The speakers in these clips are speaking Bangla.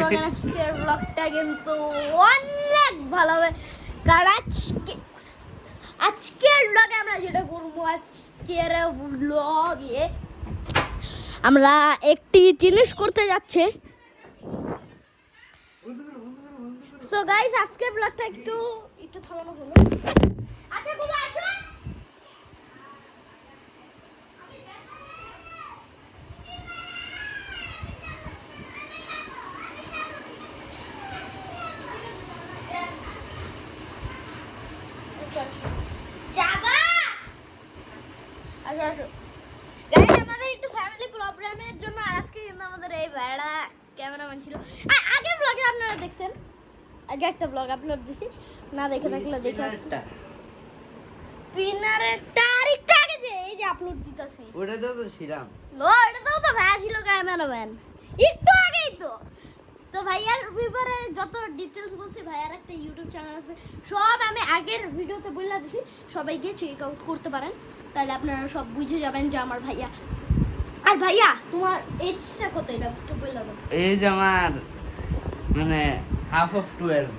এবং আজকের ব্লগটা কিন্তু অনেক ভালো হবে, কারণ আজকের ব্লগে আমরা যেটা করবো, আজকের ব্লগে আমরা একটি জিনিস করতে যাচ্ছি। সো গাইস, আজকের ব্লগটা একটু থামানো হলো। আচ্ছা বাবা আসো। যাবা আসো আসো গাইস, আমাদের একটু ফ্যামিলি প্রবলেমের জন্য আজকে কিন্তু আমাদের এই ভাড়া ক্যামেরাম্যান ছিল। আগে ব্লগে আপনারা দেখছেন, আগে একটা ব্লগ আপলোড দিছি, না দেখে থাকলে দেখে আসুন। স্পিনারের একটু আগে যে এই যে আপলোড দিতেছি, ওটা তো ছিলাম। ও এটা তো ভাইয়া ছিল ক্যামেরাম্যান, একটু আগেই তো। তো ভাইয়ার ব্যাপারে যত ডিটেলস বলছি, ভাইয়ার একটা ইউটিউব চ্যানেল আছে, সব আমি আগের ভিডিওতে বলে দিছি, সবাই গিয়ে চেক আউট করতে পারেন, তাহলে আপনারা সব বুঝে যাবেন যে আমার ভাইয়া। আর ভাইয়া তোমার এজটা কত, এটা একটু বলে দাও। এজ আমার মানে হাফ অফ 12,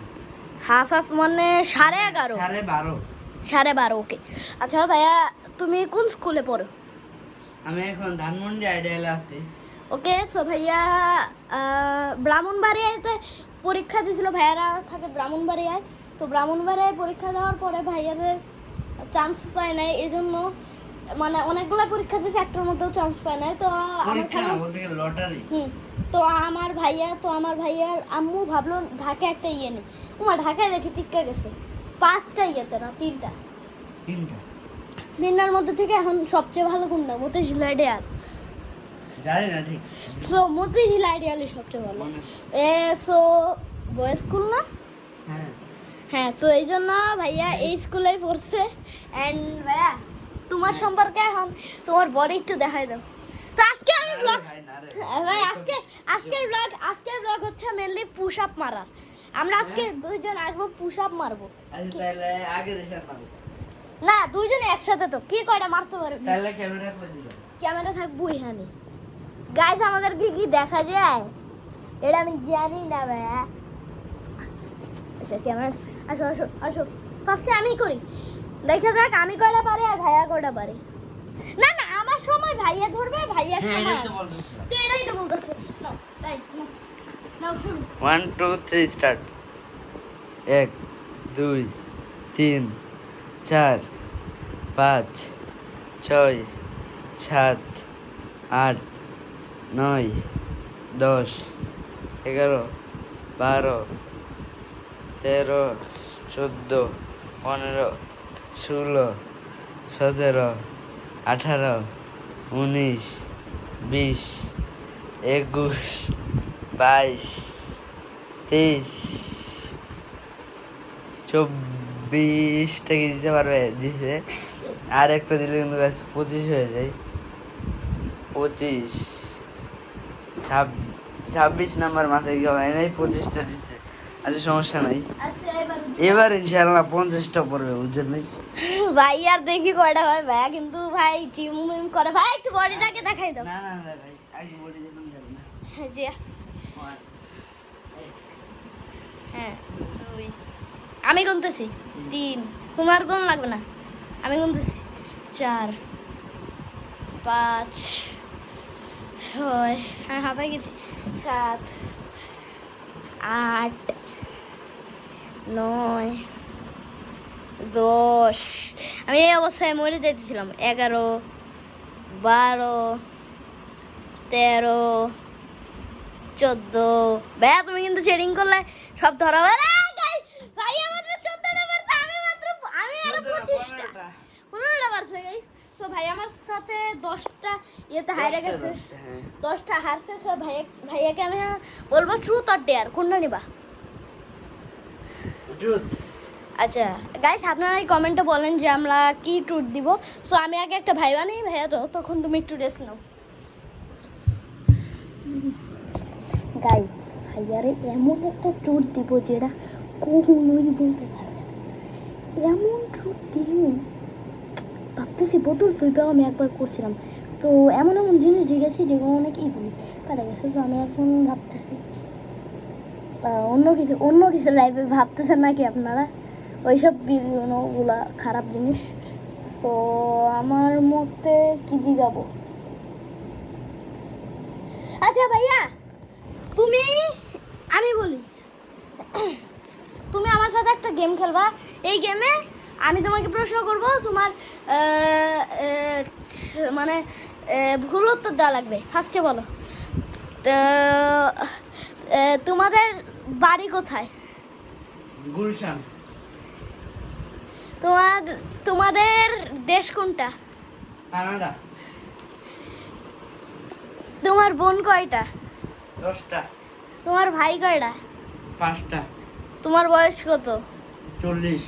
হাফ মানে 11.5, 12.5। 12.5, ওকে। আচ্ছা ভাইয়া, তুমি কোন স্কুলে পড়ো? আমি এখন ধানমন্ডি আইডিয়ালে আছি। ওকে। সো ভাইয়া ব্রাহ্মণবাড়িয়াতে পরীক্ষা দিয়েছিল, ভাইয়ারা থাকে ব্রাহ্মণবাড়িয়ায়। তো ব্রাহ্মণবাড়িয়ায় পরীক্ষা দেওয়ার পরে ভাইয়াদের চান্স পায় নাই, এই জন্য মানে অনেকগুলো পরীক্ষা দিয়েছে, একটার মধ্যেও চান্স পায় নাই। তো লটারি। তো আমার ভাইয়ার আম্মু ভাবলো ঢাকা একটা ইয়ে নেই। ঢাকায় দেখে টিক্কা গেছে 5টা ইয়েতে, না 3টার মধ্যে থেকে এখন সবচেয়ে ভালো কোনটা? মতিঝিল আইডিয়াল। জানি না ঠিক। সো মতিঝিল আইডিয়ালই সবচেয়ে ভালো। সো বয়েজ স্কুল না? হ্যাঁ, তো এই জন্য ভাইয়া এই স্কুলেই পড়ছে। অ্যান্ড ভাইয়া তোমার সম্পর্কে এখন তোমার বডি একটু দেখাই দাও। তো আজকে আমি ব্লগ ভাই আজকের ব্লগ হচ্ছে মেনলি পুশ আপ মারা। আমরা আজকে দুইজন আসবো, পুশ আপ মারবো। আচ্ছা তাহলে আগে দেখার পাবো না, দুইজনে একসাথে তো কি কয়টা মারতে পারবে? তাহলে ক্যামেরা কই দিল? ক্যামেরা থাকবো এখানে। গাইস, আমাদেরকে কি দেখা যায় এটা আমি জানি না ভাইয়া। আচ্ছা ক্যামেরা, আসো আসো আসো, ফার্স্টে আমি করি, দেখা যাক আমি কয়টা পারি আর ভাইয়া কয়টা পারে। না না, আমার সময় ভাইয়া ধরবে, ভাইয়ার সময় তো এটাই তো বলতেছে। নাও তাই নাও শুরু। 1 2 3 স্টার্ট। 1 2 3 4 5 6 7 8 9 10 11 12 13 14 15 16 17 18 19 20 21 22 23 24 থেকে দিতে পারবে? দিছে, আর একটা দিলে কিন্তু 25 হয়ে যায়। 25 26 নাম্বার মাথায় গিয়ে হয় নাই, 25টা দিচ্ছে। আচ্ছা সমস্যা নাই, আচ্ছা এবার ইনশাআল্লাহ 50টা পড়বে, বুঝছেন ভাই? ভাই আর দেখি কয়টা হয় ভাইয়া, কিন্তু ভাই জিম মিম করে। ভাই একটু বডিটাকে দেখাই দাও। না না না ভাই, আগে বডি দেখুন যাবে না। জি 1 হ্যাঁ 2, আমি গুনতেছি 3, তোমার কোন লাগবে না, আমি গুনতেছি 4 5 6, হ্যাঁ হাঁপাই গেছি, 7 8 9 10। আমি এই অবস্থায় মরে যেতেছিলাম। 11 12 13 14। ভাইয়া তুমি কিন্তু চেডিং করলে সব ধরা হবে। ভাই আমাদের 14টা পারছে, আমি আরো 25টা 15টা পারছে গাইস। তো ভাই আমার সাথে 10টা ইয়েতে হাইরে গেছে, 10টা হারছে। তো ভাইয়াকে আমি বলবো ট্রুথ আর ডেয়ার, কোনটা নিবা? ট্রুথ। আচ্ছা গাইস, আপনারা এই কমেন্টে বলেন যে আমরা কি ট্রুথ দিব। সো আমি আগে একটা ভাই বানাই, ভাইয়া তো তখন তুমি একটু রেস্ট নাও। গাইস, ভাইয়ারে এমন একটা ট্রুথ দিব যেটা কখনোই বলতে পারবে না, এমন ট্রুথ দিব। ভাবতেছি বোতল ফুইপাও আমি একবার করছিলাম, তো এমন এমন জিনিস জিজ্ঞেসি যেগুলো অনেক ইগুলি পারে গেছে। তো আমি এখন ভাবতেছি অন্য কিছু লাইফে ভাবতেছেন নাকি আপনারা? ওইসব ভিডিওগুলা খারাপ জিনিস। তো আমার মতে কি দিগাবো? আচ্ছা ভাইয়া, আমি বলি, তুমি আমার সাথে একটা গেম খেলবা। এই গেমে আমি তোমাকে প্রশ্ন করব, তোমার মানে ভুল উত্তর দেওয়া লাগবে। ফার্স্টে বলো, তো তোমাদের বাড়ি কোথায়? গুলশান। তোমাদের দেশ কোনটা? কানাডা। তোমার বোন কয়টা? 10টা। তোমার ভাই কয়টা? 5টা। তোমার বয়স কত? 40।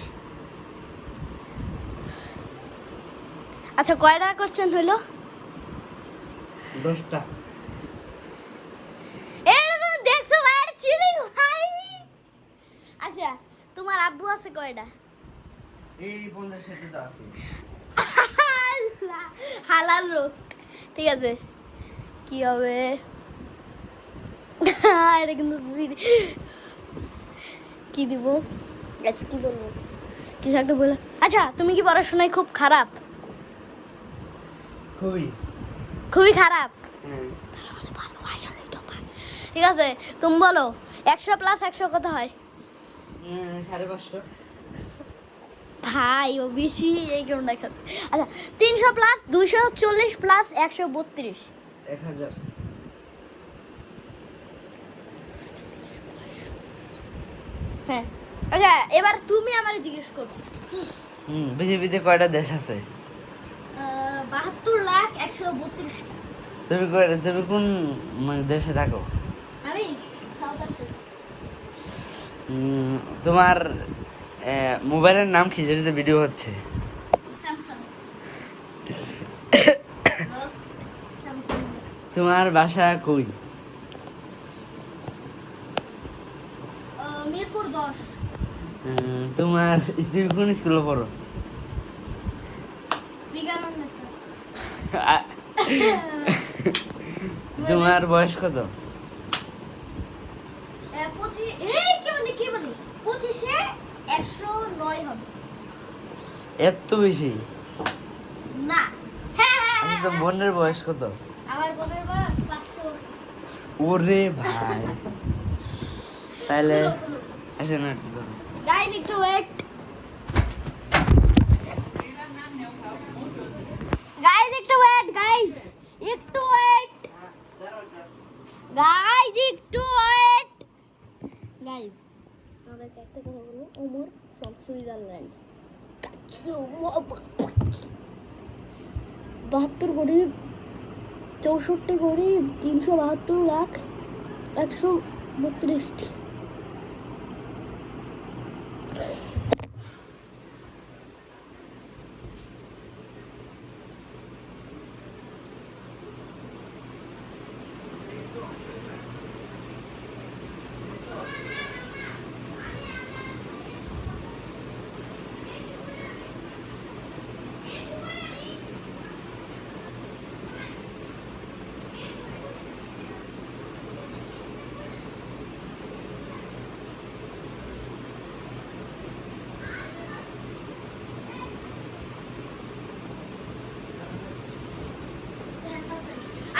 আচ্ছা, কয়টা কোশ্চেন হইলো? 10টা। এটা তুমি দেখছো ভাই, চিড়ি ভাই। আচ্ছা, তোমার আব্বু আছে কয়টা? এই 50 তো আছে। হালাল রোস্ট। ঠিক আছে, কি হবে? এটা কিন্তু কি দিব? কি বলবো, কিছু একটা বলে। আচ্ছা, তুমি কি পড়াশোনায় খুব খারাপ? খুবই খারাপ। ঠিক আছে, তুমি বলো 100 + 100 কত হয়? 550। ভাই ও বেশি এই কেমন দেখাচ্ছে। আচ্ছা, 300 + 240 + 132। 1000। হ্যাঁ। আচ্ছা, এবার তুমি আমারে জিজ্ঞেস করো। পৃথিবীতে কয়টা দেশ আছে? 72,132। তুমি কোন মানে দেশে থাকো? আমি সাউথ আফ্রিকা। তোমার মোবাইলের নাম কি যেটাতে ভিডিও হচ্ছে? স্যামসাং। স্যামসাং। তোমার বাসা কই? মিরপুর 10। তোমার কোন স্কুলে পড়ো? বিজ্ঞানন্দ। তোমার বয়স কত? 25। কি বলি 25-এ 109 হবে। এত বেশি না। হ্যাঁ। আচ্ছা, তো বোনের বয়স কত? আমার বোনের বয়স 500 বছর। ওরে ভাই, তাহলে আসেন একটু ধরো। গাইস, একটু ওয়েট। গাইস, একটু ওয়েট। গাইস, একটু ওয়েট। গাইস, আমাদেরকে একটা কথা বলবো। Omar from Switzerland. 72 গরিব, 64 গরিব, 372,132টি।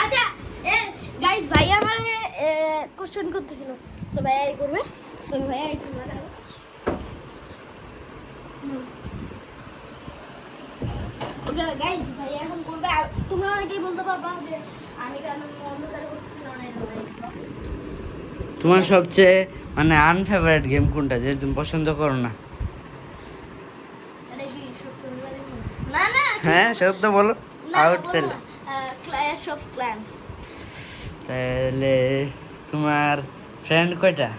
আচ্ছা, গাইস, ভাই আমার কোশ্চেন করতেছিল। তো ভাইয়া এই করবে। তো ভাইয়া এই করবে। ওকে গাইস, ভাইয়া এখন করবে। তোমরা অনেকেই বলতে পারবা যে আমি কেন অন্ধকারে করতেছি না। তোমার সবচেয়ে মানে আনফেভারিট গেম কোনটা, যেটা তুমি পছন্দ করো না? এটা কি সত্য বলে? না। হ্যাঁ, সত্য বলো। আউট তাহলে। Clash of clans. তাহলে তোমার ফ্রেন্ড কয়টা?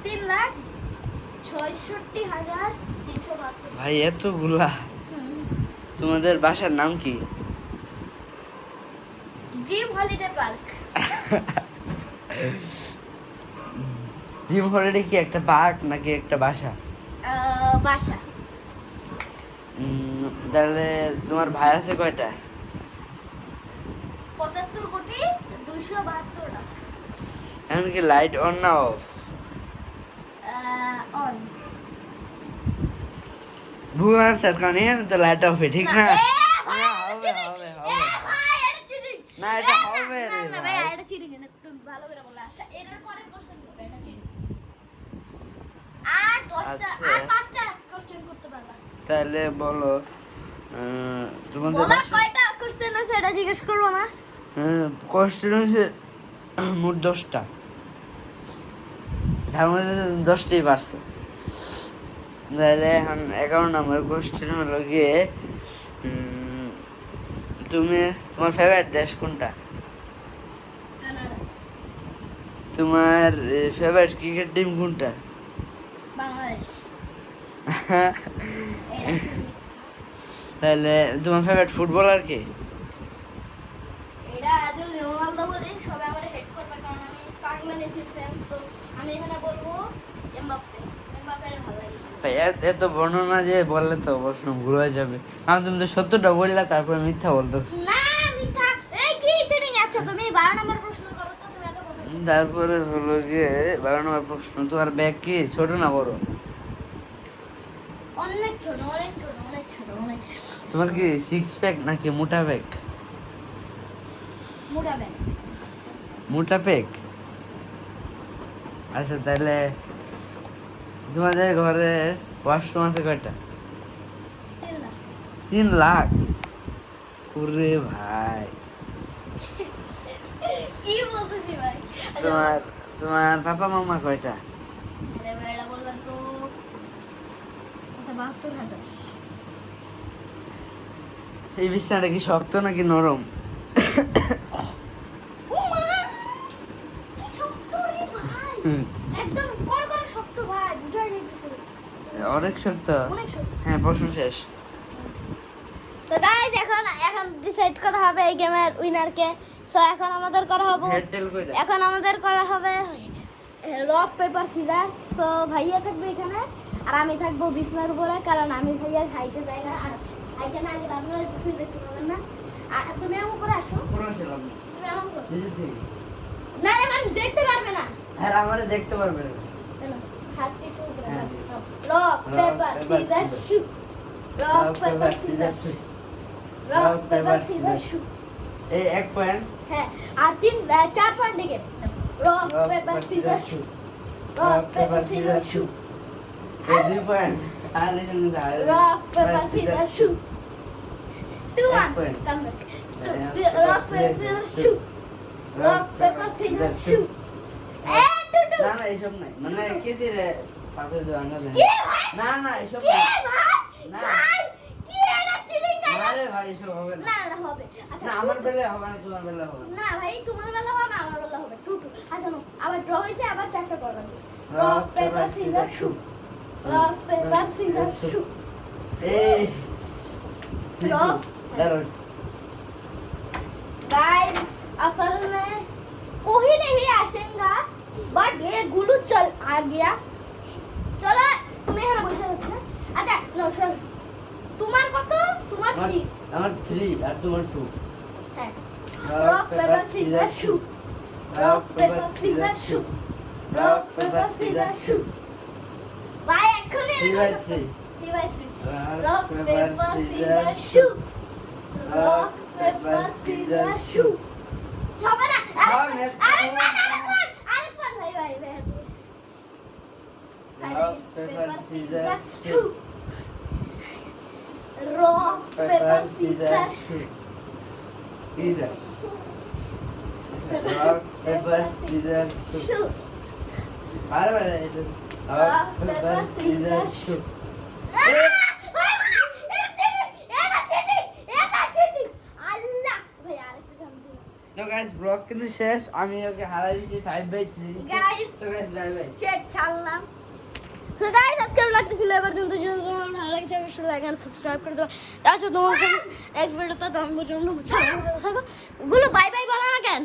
3,66,372। ভাই, এতগুলা? তোমাদের বাসার নাম কি? Dream holiday park. Dream holiday কি একটা পার্ক নাকি একটা বাসা? বাসা। তাহলে তোমার ভাই আছে কয়টা? 75,272,00,000। এমনকি লাইট অন না অফ? অন। ভুল আনসার, কারণ এখানে তো লাইট অফ, ঠিক না? ভাই হবে হবে হবে। ভাই এটা চিটিং। না এটা হবে না রে না ভাই ভাই। এটা চিটিং, এটা তুমি ভালো করে বলো। আচ্ছা এর পরের কোশ্চেন করো, এটা চিটিং। আর 10টা আচ্ছা। আর 5টা কোশ্চেন করতে পারবা। তাহলে বলো তোমাদের বলো কয়টা কোশ্চেন আছে এটা জিজ্ঞেস করবো না? কোশ্চেন হচ্ছে মোট 10টা, তার মধ্যে 10টাই পারছো। তাহলে এখন 11 নম্বর কোশ্চেন হলো গিয়ে তোমার ফেভারিট দেশ কোনটা? কানাডা। তোমার ফেভারিট ক্রিকেট টিম কোনটা? বাংলাদেশ। তাহলে তোমার ফেভারিট ফুটবলার কে? এটা যদি রোনালদো বলি সবাই আমারে হেড করবে, কারণ আমি পাগলা মেসির ফ্যান। সো আমি এখানে বলবো এমবাপ্পে। এমবাপ্পের ভালো লাগে। ভাই এত বর্ণনা যে বললে তো প্রশ্ন ভুল হয়ে যাবে, কারণ তুমি তো সত্যটা বললা তারপরে মিথ্যা বলতেছো। না মিথ্যা। এই কি চিটিং? আচ্ছা তুমি 12 নম্বর প্রশ্ন করো তো, তুমি এত কথা বলো। তারপরে হলো গিয়ে 12 নম্বর প্রশ্ন, তোমার ব্যাগ কি ছোট না বড়? অনেক ছোট, অনেক ছোট, অনেক ছোট, অনেক ছোট। তোমার কি 6 প্যাক নাকি মোটা প্যাক? মোটা ব্যাগ। মোটা প্যাক। আচ্ছা তাহলে তোমাদের ঘরে ওয়াশরুম আছে কয়টা? 3 লাখ। 3 লাখ? ওরে ভাই, কি বলতেছি ভাই? আচ্ছা, তোমার তোমার পাপা মামা কয়টা? আরে ভাই এটা বলবেন তো। আচ্ছা 72,000। এই বিছানাটা কি শক্ত নাকি নরম? ও মা! কি শক্ত রে ভাই! একদম কড়কড় শক্ত ভাই, বুঝাই নিতেছে। অনেক শক্ত। অনেক শক্ত। হ্যাঁ প্রশ্ন শেষ। তো গাইস এখন ডিসাইড করা হবে এই গেমের উইনারকে। সো এখন আমাদের করা হবে হেড টেল কয়টা? এখন আমাদের করা হবে রক পেপার সিজার। তো ভাইয়া থাকবে এখানে আর আমি থাকবো বিছনার উপরে, কারণ আমি ভাইয়ার হাইটে যাই না, আর হাইটে না গেলে আপনারা কিছুই দেখতে পাবেন না। আর তুমি আমার উপরে আসো। পুরো ছিলাম তুমি আমার উপরে। নিচে থেকে। না না, মানুষ দেখতে পারবে না। হ্যাঁ আমারে দেখতে পারবে না। কেন? হাতটি একটু উপরে হ্যাঁ। নাও। Rock paper scissor shoot. Rock paper scissor shoot. Rock paper scissor shoot. এই 1 পয়েন্ট। হ্যাঁ আর 4 পয়েন্ট দিকে rock paper scissor shoot. Rock paper scissor shoot. এই 2 পয়েন্ট। আর এই জন্য rock paper scissor shoot. 2-1 point. Come back. Rock paper scissor shoot. Rock paper scissor shoot. এ 2-2 না না এসব নাই, মানে কেজি রে পাথর দিয়ে ভাঙা যায় কি ভাই? না। না এসব কি নাই। ভাই? না। ভাই কি এটা চিটিং গাইস? না রে ভাই এসব হবে না। না না হবে। আচ্ছা না আমার বেলায় হবে না, তোমার বেলায় হবে না। না ভাই তোমার বেলা হবে, আমার বেলা হবে 2-2। আচ্ছা নো আবার ড্র হইছে, আবার 4টা পড়া লাগবে। Rock paper scissor shoot. Rock paper scissor shoot. এই Rock. দাঁড়াও। गाइस असल में कोई नहीं आशेगा, बट ये गुलू चल आ गया। चलो तुम्हें है ना बोल सकते हैं। अच्छा नो सर तुम्हार कत तुम्हार सी আমার 3 আর তোমার 2। है रॉक पेपर सीजर शू। रॉक पेपर सीजर शू। रॉक पेपर सीजर शू। भाई এক্ষুনি 3/3। 3/3 रॉक पेपर सीजर शू। रॉक पेपर सीजर शू। হবে না আরেকবার ভাই ভাই ভাই Rock, paper, scissors, shoot. Rock paper caesar shoot. Either. Rock, paper, scissors, shoot. শু। বারবার এটা rock, paper, scissors, shoot. তো গাইস ব্লগ কিন্তু শেষ, আমি ওকে হারাই দিয়েছি 5/3। Guys, তো গাইস বাই বাই। ছাড়লাম। তো গাইস আজকের ব্লগটা ছিল এবার পর্যন্ত। যদি তোমার ভালো লাগছে অবশ্যই লাইক এন্ড সাবস্ক্রাইব করে দেবো। তাছাড়া তোমার সাথে নেক্সট ভিডিওতে তখন পর্যন্ত ভালো থাকো। গুলো বাই বাই বলো না কেন?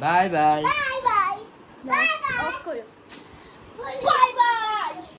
Bye bye. Bye bye. Bye bye. Off করো। Bye by.